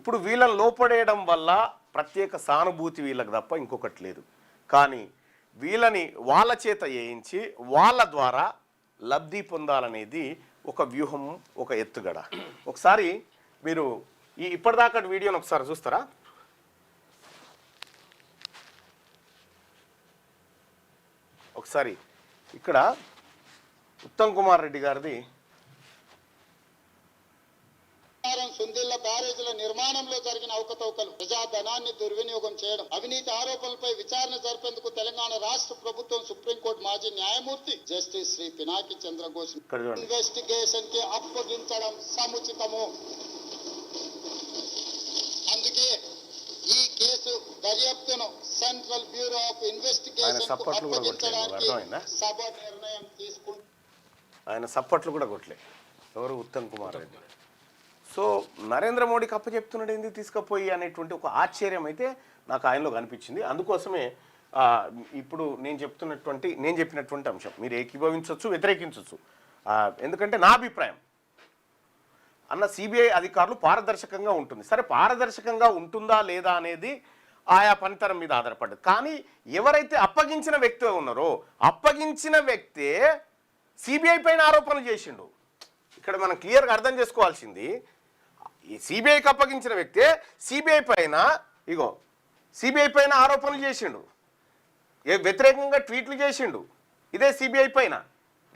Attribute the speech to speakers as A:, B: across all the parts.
A: ఇప్పుడు వీళ్ళని లోపడేయడం వల్ల ప్రత్యేక సానుభూతి వీళ్ళకి తప్ప ఇంకొకటి లేదు. కానీ వీళ్ళని వాళ్ళ చేత వేయించి వాళ్ళ ద్వారా లబ్ధి పొందాలనేది ఒక వ్యూహం, ఒక ఎత్తుగడ. ఒకసారి మీరు ఇప్పటిదాకా వీడియోని ఒకసారి చూస్తారా? ఒకసారి ఇక్కడ ఉత్తమ్ కుమార్ రెడ్డి గారిది
B: సుందిళ్ల బ్యారేజీల నిర్మాణంలో జరిగిన అవకతవకలు, ప్రజాధనాన్ని దుర్వినియోగం చేయడం, అవినీతి ఆరోపణలపై విచారణ జరిపేందుకు తెలంగాణ రాష్ట్ర ప్రభుత్వం సుప్రీంకోర్టు మాజీ న్యాయమూర్తి జస్టిస్ శ్రీ పినాకి చంద్రఘోష్ ఇన్వెస్టిగేషన్ కి అప్పగించడం సముచితము. అందుకే ఈ కేసు దర్యాప్తును సెంట్రల్ బ్యూరో ఆఫ్ ఇన్వెస్టిగేషన్ కు అప్పగించడానికి సభ నిర్ణయం తీసుకుంది.
A: ఆయన సప్పట్లు కూడా కొట్టలే ఎవరు? ఉత్తమ్ కుమార్ రెడ్డి. సో నరేంద్ర మోడీకి అప్పచెప్తున్నాడు ఏంది తీసుకుపోయి అనేటువంటి ఒక ఆశ్చర్యం అయితే నాకు ఆయనలో కనిపించింది. అందుకోసమే ఇప్పుడు నేను చెప్పినటువంటి అంశం మీరు ఏకీభవించవచ్చు, వ్యతిరేకించవచ్చు. ఎందుకంటే నా అభిప్రాయం అన్న సిబిఐ అధికారులు పారదర్శకంగా ఉంటుంది. సరే, పారదర్శకంగా ఉంటుందా లేదా అనేది ఆయా పనితరం మీద ఆధారపడ్డది. కానీ ఎవరైతే అప్పగించిన వ్యక్తి ఉన్నారో అప్పగించిన వ్యక్తే సిబిఐ పైన ఆరోపణలు చేసిండు. ఇక్కడ మనం క్లియర్గా అర్థం చేసుకోవాల్సింది, ఈ సిబిఐకి అప్పగించిన వ్యక్తే సిబిఐ పైన ఆరోపణలు చేసిండు, వ్యతిరేకంగా ట్వీట్లు చేసిండు. ఇదే సిబిఐ పైన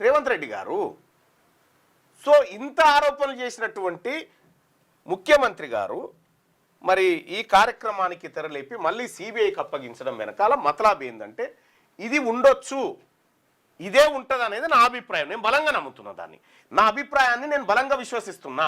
A: రేవంత్ రెడ్డి గారు. సో ఇంత ఆరోపణలు చేసినటువంటి ముఖ్యమంత్రి గారు మరి ఈ కార్యక్రమానికి తెరలేపి మళ్ళీ సిబిఐకి అప్పగించడం వెనకాల మతలాబ్ ఏంటంటే ఇది ఉండొచ్చు, ఇదే ఉంటుంది అనేది నా అభిప్రాయం. నేను బలంగా నమ్ముతున్నా దాన్ని. నా అభిప్రాయాన్ని నేను బలంగా విశ్వసిస్తున్నా.